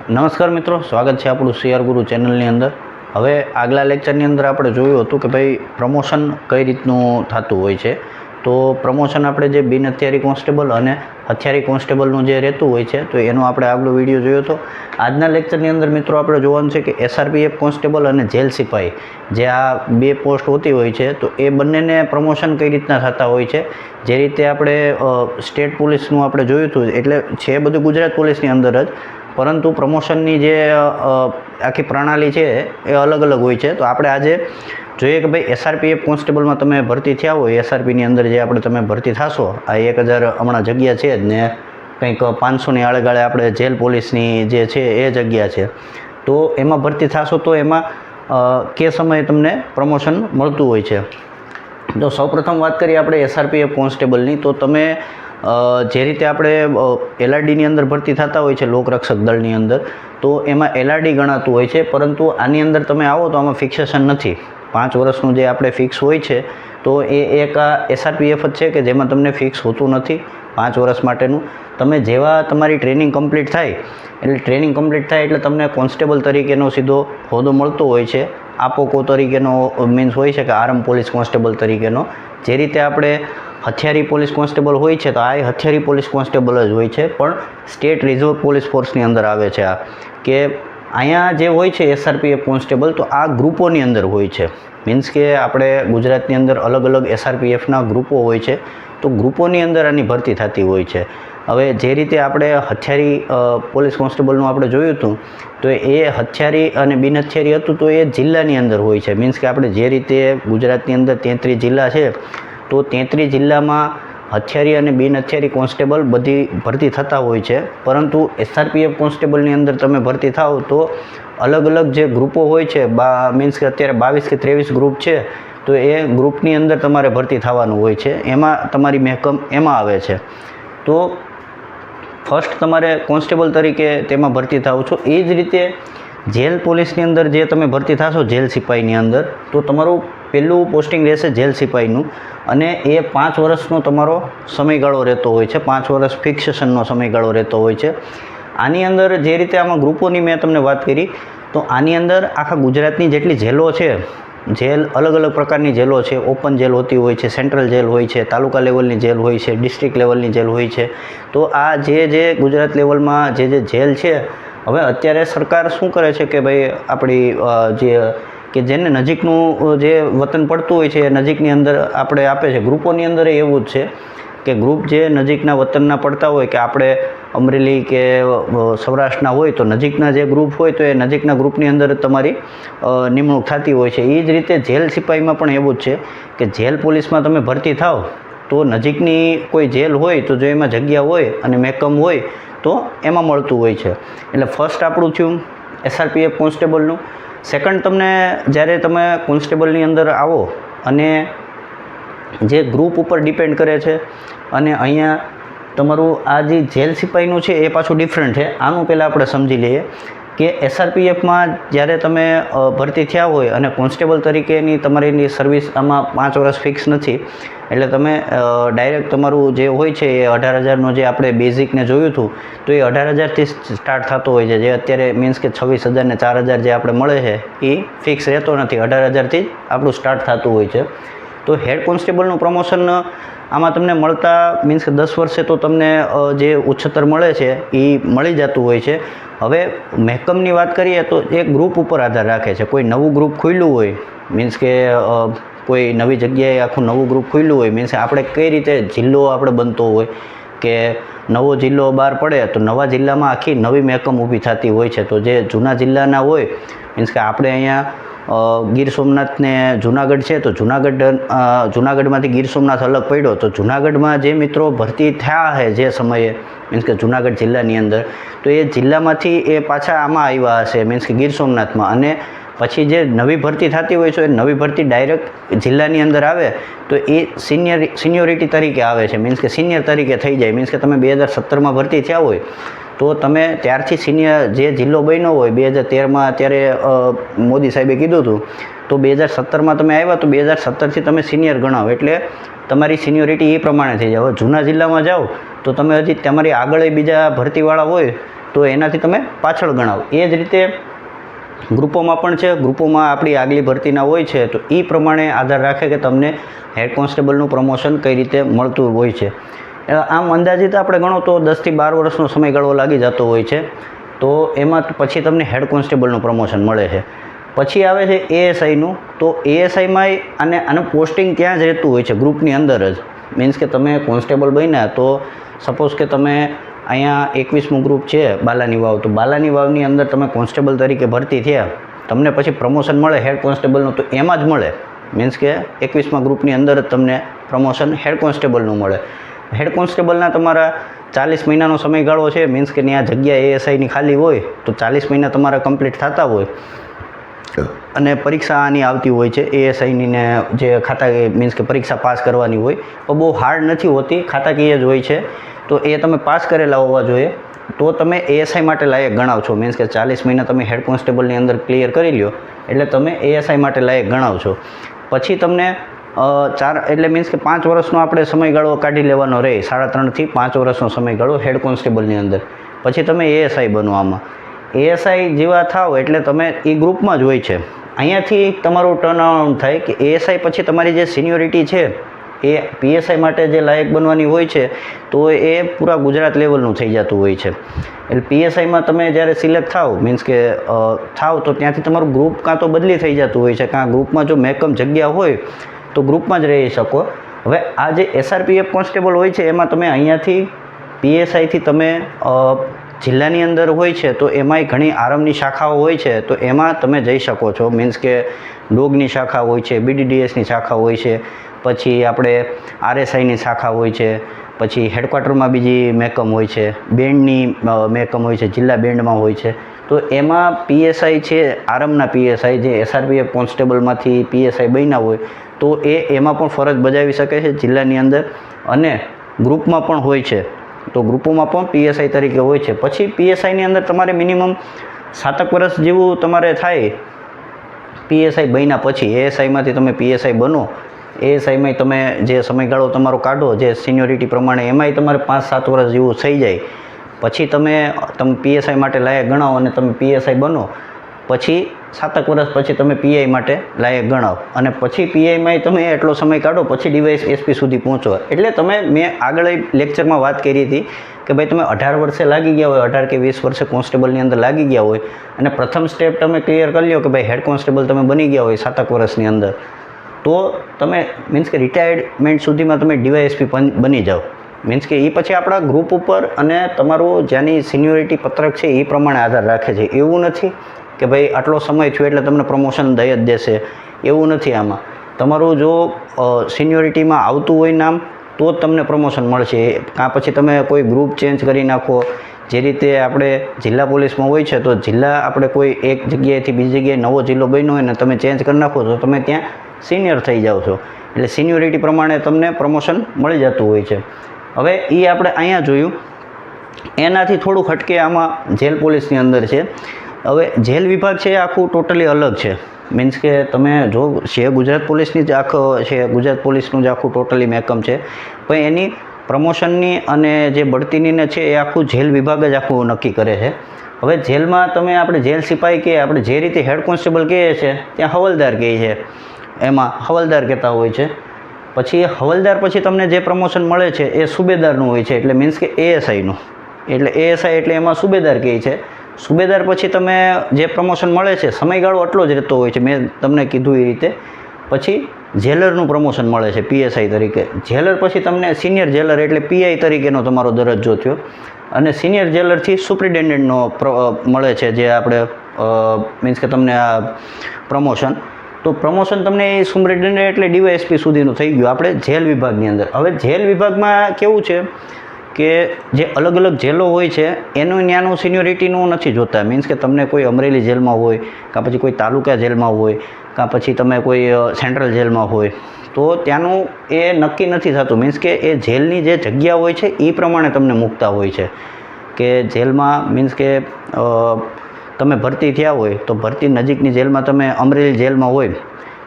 નમસ્કાર મિત્રો, સ્વાગત છે આપણું સીઆર ગુરુ ચેનલની અંદર. હવે આગલા લેક્ચરની અંદર આપણે જોયું હતું કે ભાઈ પ્રમોશન કઈ રીતનું થતું હોય છે. તો પ્રમોશન આપણે જે બિન હથિયારી કોન્સ્ટેબલ અને હથિયારી કોન્સ્ટેબલનું જે રહેતું હોય છે તો એનો આપણે આગલો વિડીયો જોયો હતો. આજના લેક્ચરની અંદર મિત્રો આપણે જોવાનું છે કે એસઆરપીએફ કોન્સ્ટેબલ અને જેલ સિપાહી જે આ બે પોસ્ટ હોતી હોય છે તો એ બંનેને પ્રમોશન કઈ રીતના થતા હોય છે. જે રીતે આપણે સ્ટેટ પોલીસનું આપણે જોયું હતું, એટલે છે બધું ગુજરાત પોલીસની અંદર જ, પરંતુ પ્રમોશનની જે આખી પ્રણાલી છે એ અલગ અલગ હોય છે. તો આપણે આજે જોઈએ કે ભાઈ એસઆરપીએફ કોન્સ્ટેબલમાં તમે ભરતી થયા હોય, એસઆરપીની અંદર જે આપણે તમે ભરતી થશો, આ 1000 હમણાં જગ્યા છે જ ને, કંઈક 500ની આળેગાળે આપણે જેલ પોલીસની જે છે એ જગ્યા છે. તો એમાં ભરતી થશો તો એમાં કે સમયે તમને પ્રમોશન મળતું હોય છે. તો સૌપ્રથમ વાત કરીએ આપણે એસઆરપીએફ કોન્સ્ટેબલની. તો તમે જે રીતે આપણે એલઆરડીની અંદર ભરતી થતા હોય છે, લોકરક્ષક દળની અંદર, તો એમાં એલઆરડી ગણાતું હોય છે, પરંતુ આની અંદર તમે આવો તો આમાં ફિક્સેશન નથી. 5 વર્ષનું જે આપણે ફિક્સ હોય છે તો એ એક આ એસઆરપીએફ જ છે કે જેમાં તમને ફિક્સ હોતું નથી 5 વર્ષ માટેનું. તમે જેવા તમારી ટ્રેનિંગ કમ્પ્લીટ થાય, એટલે ટ્રેનિંગ કમ્પ્લીટ થાય એટલે તમને કોન્સ્ટેબલ તરીકેનો સીધો હોદ્દો મળતો હોય છે. આપોકો તરીકેનો મીન્સ હોય છે કે આર્મ પોલીસ કોન્સ્ટેબલ તરીકેનો. જે રીતે આપણે હથિયારી પોલીસ કોન્સ્ટેબલ હોય છે તો આ હથિયારી પોલીસ કોન્સ્ટેબલ જ હોય છે, પણ સ્ટેટ રિઝર્વ પોલીસ ફોર્સની અંદર આવે છે. આ કે અહીંયા જે હોય છે એસઆરપીએફ કોન્સ્ટેબલ, તો આ ગ્રુપોની અંદર હોય છે. મીન્સ કે આપણે ગુજરાતની અંદર અલગ અલગ એસઆરપીએફના ગ્રુપો હોય છે, તો ગ્રુપોની અંદર આની ભરતી થતી હોય છે. હવે જે રીતે આપણે હથિયારી પોલીસ કોન્સ્ટેબલનું આપણે જોયું હતું, તો એ હથિયારી અને બિન હથિયારી હતું, તો એ જિલ્લાની અંદર હોય છે. મીન્સ કે આપણે જે રીતે ગુજરાતની અંદર 33 જિલ્લા છે, તો 33 જિલ્લામાં હથિયારી અને બિન હથિયારી કોન્સ્ટેબલ બધી ભરતી થતા હોય છે. પરંતુ એસઆરપીએફ કોન્સ્ટેબલની અંદર તમે ભરતી થાવ તો અલગ અલગ જે ગ્રુપો હોય છે, મીન્સ કે અત્યારે 22 કે 23 ગ્રુપ છે, તો એ ગ્રુપની અંદર તમારે ભરતી થવાનું હોય છે. એમાં તમારી મહેકમ એમાં આવે છે. તો ફર્સ્ટ તમારે કોન્સ્ટેબલ તરીકે તેમાં ભરતી થાવ છો. એ જ રીતે જેલ પોલીસની અંદર જે તમે ભરતી થશો જેલ સિપાહીની અંદર, તો તમારું પહેલું પોસ્ટિંગ રહેશે જેલ સિપાહીનું, અને એ 5 વર્ષનો તમારો સમયગાળો રહેતો હોય છે. 5 વર્ષ ફિક્સેશનનો સમયગાળો રહેતો હોય છે. આની અંદર જે રીતે આમાં ગ્રુપોની મેં તમને વાત કરી, તો આની અંદર આખા ગુજરાતની જેટલી જેલો છે, જેલ અલગ અલગ પ્રકારની જેલો છે. ઓપન જેલ હોતી હોય છે, સેન્ટ્રલ જેલ હોય છે, તાલુકા લેવલની જેલ હોય છે, ડિસ્ટ્રિક્ટ લેવલની જેલ હોય છે. તો આ જે ગુજરાત લેવલમાં જે જેલ છે, હવે અત્યારે સરકાર શું કરે છે કે ભાઈ આપણી કે જેને નજીકનું જે વતન પડતું હોય છે એ નજીકની અંદર આપણે આપે છે. ગ્રુપોની અંદર એવું જ છે કે ગ્રુપ જે નજીકના વતનના પડતા હોય, કે આપણે અમરેલી કે સૌરાષ્ટ્રના હોય, તો નજીકના જે ગ્રુપ હોય તો એ નજીકના ગ્રુપની અંદર તમારી નિમણૂક થતી હોય છે. એ જ રીતે જેલ સિપાહીમાં પણ એવું જ છે કે જેલ પોલીસમાં તમે ભરતી થાવ તો નજીકની કોઈ જેલ હોય તો જો એમાં જગ્યા હોય અને મહેકમ હોય તો એમાં મળતું હોય છે. એટલે ફર્સ્ટ આપણું થયું એસઆરપીએફ કોન્સ્ટેબલનું. સેકન્ડ, તમને જ્યારે તમે કોન્સ્ટેબલની અંદર આવો, અને જે ગ્રુપ ઉપર ડિપેન્ડ કરે છે, અને અહીંયા તમારું આ જે જેલ સિપાહીનું છે એ પાછું ડિફરન્ટ છે. આનું પહેલાં આપણે સમજી લઈએ કે એસઆરપીએફમાં જ્યારે તમે ભરતી થયા હોય અને કોન્સ્ટેબલ તરીકેની તમારી સર્વિસ આમાં 5 વર્ષ ફિક્સ નથી, એટલે તમે ડાયરેક્ટ તમારું જે હોય છે એ 18,000નો જે આપણે બેઝિકને જોયું હતું, તો એ 18,000થી સ્ટાર્ટ થતો હોય છે. જે અત્યારે મીન્સ કે 26,000 ને 4,000 જે આપણે મળે છે એ ફિક્સ રહેતો નથી, 18,000થી જ આપણું સ્ટાર્ટ થતું હોય છે. તો હેડ કોન્સ્ટેબલનું પ્રમોશન આમાં તમને મળતા મીન્સ કે 10 વર્ષે તો તમને જે ઉચ્ચતર મળે છે એ મળી જતું હોય છે. હવે મહેકમની વાત કરીએ તો એ ગ્રુપ ઉપર આધાર રાખે છે. કોઈ નવું ગ્રુપ ખુલ્યું હોય, મીન્સ કે કોઈ નવી જગ્યાએ આખું નવું ગ્રુપ ખુલ્યું હોય, મીન્સ આપણે કઈ રીતે જિલ્લો આપણે બનતો હોય, કે નવો જિલ્લો બહાર પડે તો નવા જિલ્લામાં આખી નવી મહેકમ ઊભી થતી હોય છે. તો જે જૂના જિલ્લાના હોય, મીન્સ કે આપણે અહીંયા ગીર સોમનાથ ને જુનાગઢ છે, તો જુનાગઢમાંથી ગીર સોમનાથ અલગ પડ્યો, તો જુનાગઢમાં જે મિત્રો ભરતી થયા છે જે સમયે, મીન્સ કે જુનાગઢ જિલ્લાની અંદર, તો એ જિલ્લામાંથી એ પાછા આમાં આવ્યા હશે, મીન્સ કે ગીર સોમનાથમાં. અને પછી જે નવી ભરતી થતી હોય છે, એ નવી ભરતી ડાયરેક્ટ જિલ્લાની અંદર આવે તો એ સિનિયોરિટી તરીકે આવે છે. મીન્સ કે સિનિયર તરીકે થઈ જાય. મીન્સ કે તમે 2017માં ભરતી થયા હોય તો તમે ત્યારથી સિનિયર જે જિલ્લો બન્યો હોય 2013માં, અત્યારે મોદી સાહેબે કીધું હતું, તો 2017માં તમે આવ્યા તો 2017થી તમે સિનિયર ગણાવો, એટલે તમારી સિનિયોરિટી એ પ્રમાણે થઈ જાય. હવે જૂના જિલ્લામાં જાઓ તો તમે હજી તમારી આગળ બીજા ભરતીવાળા હોય તો એનાથી તમે પાછળ ગણાવો. એ જ રીતે ગ્રુપોમાં પણ છે. ગ્રુપોમાં આપણી આગલી ભરતીના હોય છે તો એ પ્રમાણે આધાર રાખે કે તમને હેડ કોન્સ્ટેબલનું પ્રમોશન કઈ રીતે મળતું હોય છે. આમ અંદાજિત આપણે ગણો તો 10 થી 12 વર્ષનો સમયગાળો લાગી જતો હોય છે. તો એમાં પછી તમને હેડ કોન્સ્ટેબલનું પ્રમોશન મળે છે. પછી આવે છે એએસઆઈનું. તો એએસઆઈમાં આનું પોસ્ટિંગ ત્યાં જ રહેતું હોય છે, ગ્રુપની અંદર જ. મીન્સ કે તમે કોન્સ્ટેબલ બન્યા તો સપોઝ કે તમે અહીંયા 21મું ગ્રુપ છે બાલાની વાવ, તો બાલાની વાવની અંદર તમે કોન્સ્ટેબલ તરીકે ભરતી થયા, તમને પછી પ્રમોશન મળે હેડ કોન્સ્ટેબલનું તો એમાં જ મળે. મીન્સ કે 21મા ગ્રુપની અંદર જ તમને પ્રમોશન હેડ કોન્સ્ટેબલનું મળે. હેડ કોન્સ્ટેબલના તમારા 40 મહિનાનો સમયગાળો છે. મીન્સ કે ત્યાં જગ્યા એએસઆઈની ખાલી હોય તો 40 મહિના તમારા કમ્પ્લીટ થતા હોય અને પરીક્ષા આની આવતી હોય છે એએસઆઈની ને જે ખાતા મીન્સ કે પરીક્ષા પાસ કરવાની હોય, તો બહુ હાર્ડ નથી હોતી, ખાતાકીય જ હોય છે. તો એ તમે પાસ કરેલા હોવા જોઈએ તો તમે એએસઆઈ માટે લાયક ગણાવ છો. મીન્સ કે 40 મહિના તમે હેડ કોન્સ્ટેબલની અંદર ક્લિયર કરી લ્યો એટલે તમે એએસઆઈ માટે લાયક ગણાવ છો. પછી તમને 4 એટલે મીન્સ કે 5 વર્ષનો આપણે સમયગાળો કાઢી લેવાનો રહે, 3.5 થી 5 વર્ષનો સમયગાળો હેડ કોન્સ્ટેબલની અંદર. પછી તમે એએસઆઈ બનો. આમાં એએસઆઈ જેવા થાવ એટલે તમે એ ગ્રુપમાં જ હોય છે. અહીંયાથી તમારું ટર્ન અરાઉન્ડ થાય કે એએસઆઈ પછી તમારી જે સિનિયોરિટી છે એ પીએસઆઈ માટે જે લાયક બનવાની હોય છે તો એ પૂરા ગુજરાત લેવલનું થઈ જતું હોય છે. એટલે પીએસઆઈમાં તમે જ્યારે સિલેક્ટ થાવ મીન્સ કે થાવ તો ત્યાંથી તમારું ગ્રુપ કાં તો બદલી થઈ જતું હોય છે, કાં ગ્રુપમાં જો મેકમ જગ્યા હોય તો ગ્રુપમાં જ રહી શકો. હવે આ જે એસઆરપીએફ કોન્સ્ટેબલ હોય છે એમાં તમે અહીંયાથી પીએસઆઈથી તમે જિલ્લાની અંદર હોય છે તો એમાંય ઘણી આરમની શાખાઓ હોય છે તો એમાં તમે જઈ શકો છો. મીન્સ કે ડોગની શાખા હોય છે, બીડીડીએસની શાખા હોય છે, પછી આપણે આરએસઆઈની શાખા હોય છે, પછી હેડક્વાર્ટરમાં બીજી મેકમ હોય છે, બેન્ડની મેકમ હોય છે, જિલ્લા બેન્ડમાં હોય છે. તો એમાં પીએસઆઈ છે, આરમના પીએસઆઈ જે એસઆરપીએફ કોન્સ્ટેબલમાંથી પીએસઆઈ બન્યા હોય તો એમાં પણ ફરજ બજાવી શકે છે જિલ્લાની અંદર. અને ગ્રુપમાં પણ હોય છે તો ગ્રુપોમાં પણ પીએસઆઈ તરીકે હોય છે. પછી પીએસઆઈની અંદર તમારે મિનિમમ 7 વર્ષ જેવું તમારે થાય પીએસઆઈ બન્યા પછી. એએસઆઈમાંથી તમે પીએસઆઈ બનો, એએસઆઈમાં તમે જે સમયગાળો તમારો કાઢો જે સિનિયોરિટી પ્રમાણે એમાંય તમારે 5-7 વર્ષ જેવું થઈ જાય. પછી તમે પીએસઆઈ માટે લાયક ગણાવો અને તમે પીએસઆઈ બનો. પછી 7 વર્ષ પછી તમે પીઆઈ માટે લાયક ગણાવો અને પછી પીઆઈમાં તમે એટલો સમય કાઢો પછી ડીવાયસ એસપી સુધી પહોંચો. એટલે મેં આગળ લેક્ચરમાં વાત કરી હતી કે ભાઈ તમે 18 વર્ષે લાગી ગયા હોય, 18 કે 20 વર્ષે કોન્સ્ટેબલની અંદર લાગી ગયા હોય અને પ્રથમ સ્ટેપ તમે ક્લિયર કરી લો કે ભાઈ હેડ કોન્સ્ટેબલ તમે બની ગયા હોય 7 વર્ષની અંદર, તો તમે મીન્સ કે રિટાયરમેન્ટ સુધીમાં તમે ડીવાયએસપી બની જાઓ. મીન્સ કે એ પછી આપણા ગ્રુપ ઉપર અને તમારું જ્યાંની સિનિયોરિટી પત્રક છે એ પ્રમાણે આધાર રાખે છે. એવું નથી કે ભાઈ આટલો સમય થયો એટલે તમને પ્રમોશન દઈ જ દેશે, એવું નથી. આમાં તમારું જો સિનિયોરિટીમાં આવતું હોય નામ તો જ તમને પ્રમોશન મળશે. કાં પછી તમે કોઈ ગ્રુપ ચેન્જ કરી નાખો. જે રીતે આપણે જિલ્લા પોલીસમાં હોય છે તો જિલ્લા આપણે કોઈ એક જગ્યાએથી બીજી જગ્યાએ નવો જિલ્લો બન્યો હોય ને તમે ચેન્જ કરી નાખો તો તમે ત્યાં સિનિયર થઈ જાઓ છો. એટલે સિનિયોરિટી પ્રમાણે તમને પ્રમોશન મળી જતું હોય છે. હવે એ આપણે અહીંયા જોયું. એનાથી થોડુંક હટકે આમાં જેલ પોલીસની અંદર છે. હવે જેલ વિભાગ છે એ આખું ટોટલી અલગ છે. મીન્સ કે તમે જો છે ગુજરાત પોલીસની જ આખો છે, ગુજરાત પોલીસનું જ આખું ટોટલી મેકમ છે, પણ એની પ્રમોશનની અને જે બઢતીની ને છે એ આખું જેલ વિભાગ જ આખું નક્કી કરે છે. હવે જેલમાં તમે આપણે જેલ સિપાઈ કહીએ, આપણે જે રીતે હેડ કોન્સ્ટેબલ કહીએ છીએ ત્યાં હવલદાર કહીએ છીએ, એમાં હવલદાર કહેતા હોય છે. પછી હવલદાર પછી તમને જે પ્રમોશન મળે છે એ સુબેદારનું હોય છે. એટલે મીન્સ કે એએસઆઈનું. એટલે એએસઆઈ એટલે એમાં સુબેદાર કહે છે. સુબેદાર પછી તમે જે પ્રમોશન મળે છે સમયગાળો આટલો જ રહેતો હોય છે મેં તમને કીધું એ રીતે. પછી જેલરનું પ્રમોશન મળે છે પીએસઆઈ તરીકે. જેલર પછી તમને સિનિયર જેલર એટલે પીઆઈ તરીકેનો તમારો દરજ્જો થયો અને સિનિયર જેલરથી સુપ્રિન્ટેન્ડન્ટનો મળે છે જે આપણે મીન્સ કે તમને આ પ્રમોશન. તો પ્રમોશન તમને એ સુપ્રિન્ટેન્ડન્ટ એટલે ડીવાયએસપી સુધીનું થઈ ગયું આપણે જેલ વિભાગની અંદર. હવે જેલ વિભાગમાં કેવું છે કે જે અલગ અલગ જેલો હોય છે એનું ત્યાંનું સિનિયોરિટીનું નથી જોતા. મીન્સ કે તમને કોઈ અમરેલી જેલમાં હોય, કાં પછી કોઈ તાલુકા જેલમાં હોય, કાં પછી તમે કોઈ સેન્ટ્રલ જેલમાં હોય તો ત્યાંનું એ નક્કી નથી થતું. મીન્સ કે એ જેલની જે જગ્યા હોય છે એ પ્રમાણે તમને મૂકતા હોય છે. કે જેલમાં મીન્સ કે તમે ભરતી થયા હોય તો ભરતી નજીકની જેલમાં તમે અમરેલી જેલમાં હોય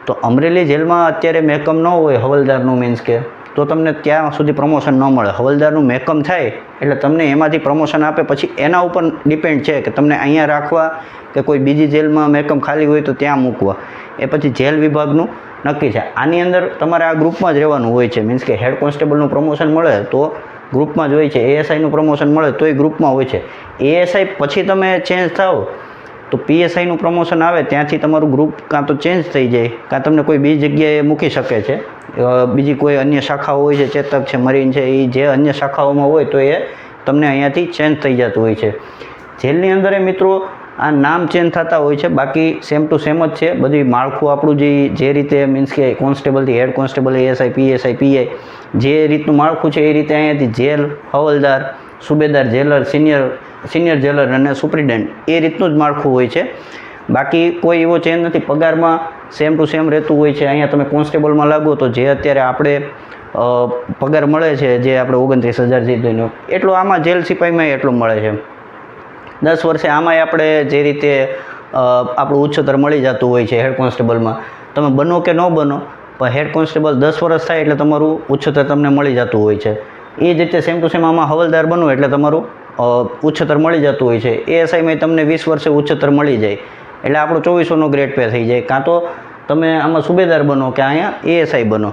તો અમરેલી જેલમાં અત્યારે મેકમ ન હોય હવલદારનું. મીન્સ કે તો તમને ત્યાં સુધી પ્રમોશન ન મળે. હવલદારનું મહેકમ થાય એટલે તમને એમાંથી પ્રમોશન આપે. પછી એના ઉપર ડિપેન્ડ છે કે તમને અહીંયા રાખવા કે કોઈ બીજી જેલમાં મહેકમ ખાલી હોય તો ત્યાં મૂકવા. એ પછી જેલ વિભાગનું નક્કી છે. આની અંદર તમારે આ ગ્રુપમાં જ રહેવાનું હોય છે. મીન્સ કે હેડ કોન્સ્ટેબલનું પ્રમોશન મળે તો ગ્રુપમાં જ હોય છે. એએસઆઈનું પ્રમોશન મળે તોય ગ્રુપમાં હોય છે. એએસઆઈ પછી તમે ચેન્જ થાવ તો પીએસઆઈનું પ્રમોશન આવે ત્યાંથી તમારું ગ્રુપ કાં તો ચેન્જ થઈ જાય કાં તમને કોઈ બીજી જગ્યાએ મૂકી શકે છે. બીજી કોઈ અન્ય શાખાઓ હોય છે, ચેતક છે, મરીન છે, એ જે અન્ય શાખાઓમાં હોય તો એ તમને અહીંયાથી ચેન્જ થઈ જતું હોય છે. જેલની અંદર મિત્રો આ નામ ચેન્જ થતા હોય છે, બાકી સેમ ટુ સેમ જ છે. બધી માળખું આપણું જે રીતે મીન્સ કે કોન્સ્ટેબલથી head constable, ASI, PSI, PI જે રીતનું માળખું છે એ રીતે અહીંયાથી જેલ, હવલદાર, સુબેદાર, જેલર, સિનિયર જેલર અને સુપ્રિન્ટેન્ડન્ટ એ રીતનું જ માળખું હોય છે. બાકી કોઈ એવો ચેન્જ નથી. પગારમાં સેમ ટુ સેમ રહેતું હોય છે. અહીંયા તમે કોન્સ્ટેબલમાં લાગો તો જે અત્યારે આપણે પગાર મળે છે જે આપણે 29,000 જેટલો એટલો આમાં જેલ સિપાહીમાં એટલો મળે છે. 10 વર્ષે આમાંય આપણે જે રીતે આપણું ઉચ્ચતર મળી જતું હોય છે હેડ કોન્સ્ટેબલમાં. તમે બનો કે ન બનો પણ હેડ કોન્સ્ટેબલ 10 વર્ષ થાય એટલે તમારું ઉચ્ચતર તમને મળી જતું હોય છે. એ જ રીતે સેમ ટુ સેમ આમાં હવલદાર બનો એટલે તમારું ઉચ્ચતર મળી જતું હોય છે. એએસઆઈમાં તમને 20 વર્ષે ઉચ્ચતર મળી જાય એટલે આપણો 2400નો ગ્રેડ પે થઈ જાય. કાં તો તમે આમાં સુબેદાર બનો કે અહીંયા એએસઆઈ બનો.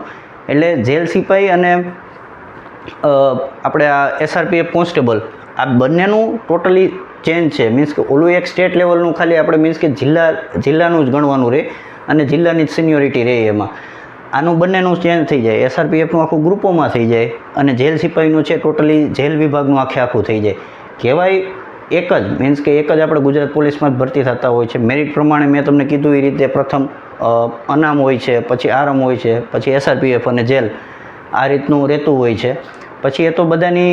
એટલે જેલ સિપાહી અને આપણે આ એસઆરપીએફ કોન્સ્ટેબલ આ બંનેનું ટોટલી ચેન્જ છે. મીન્સ કે ઓલું એક સ્ટેટ લેવલનું ખાલી આપણે મીન્સ કે જિલ્લાનું જ ગણવાનું રહે અને જિલ્લાની જ સિનિયોરિટી રહે એમાં. આનું બંનેનું ચેન્જ થઈ જાય. એસઆરપીએફનું આખું ગ્રુપોમાં થઈ જાય અને જેલ સિપાહીનું છે ટોટલી જેલ વિભાગનું આખું થઈ જાય. કહેવાય એક જ મીન્સ કે એક જ આપણે ગુજરાત પોલીસમાં જ ભરતી થતા હોય છે. મેરિટ પ્રમાણે મેં તમને કીધું એ રીતે પ્રથમ અનામ હોય છે, પછી આરમ હોય છે, પછી એસઆરપીએફ અને જેલ આ રીતનું રહેતું હોય છે. પછી એ તો બધાની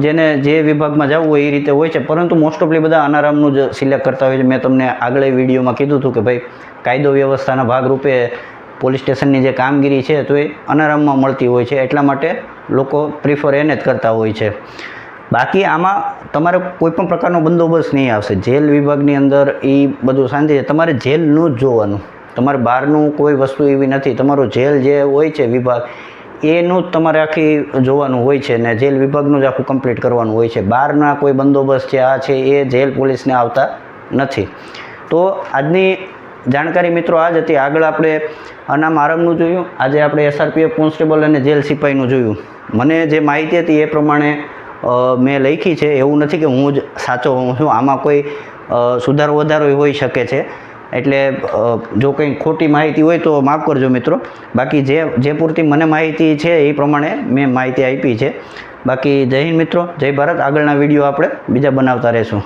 જેને જે વિભાગમાં જવું હોય એ રીતે હોય છે. પરંતુ મોસ્ટ ઓફલી બધા અનારામનું જ સિલેક્ટ કરતા હોય છે. મેં તમને આગળ વિડીયોમાં કીધું હતું કે ભાઈ કાયદો વ્યવસ્થાના ભાગરૂપે પોલીસ સ્ટેશનની જે કામગીરી છે તો એ અનારામમાં મળતી હોય છે. એટલા માટે લોકો પ્રિફર એને જ કરતા હોય છે. બાકી આમાં તમારે કોઈ પણ પ્રકારનો બંદોબસ્ત નહીં આવશે. જેલ વિભાગની અંદર એ બધું શાંતિ છે. તમારે જેલનું જ જોવાનું. તમારે બહારનું કોઈ વસ્તુ એવી નથી. તમારું જેલ જે હોય છે વિભાગ એનું જ તમારે આખી જોવાનું હોય છે ને જેલ વિભાગનું જ આખું કમ્પ્લીટ કરવાનું હોય છે. બહારના કોઈ બંદોબસ્ત છે આ છે એ જેલ પોલીસને આવતા નથી. તો આજની જાણકારી મિત્રો આ જ હતી. આગળ આપણે અનામ આરમનું જોયું, આજે આપણે એસઆરપીએફ કોન્સ્ટેબલ અને જેલ સિપાહીનું જોયું. મને જે માહિતી હતી એ પ્રમાણે મેં લખી છે. એવું નથી કે હું જ સાચો હોઉં છું. આમાં કોઈ સુધારો વધારો હોઈ શકે છે. એટલે જો કંઈ ખોટી માહિતી હોય તો માફ કરજો મિત્રો. બાકી જે પૂરતી મને માહિતી છે એ પ્રમાણે મેં માહિતી આપી છે. બાકી જય હિન્દ મિત્રો, જય ભારત. આગળના વિડીયો આપણે બીજા બનાવતા રહીશું.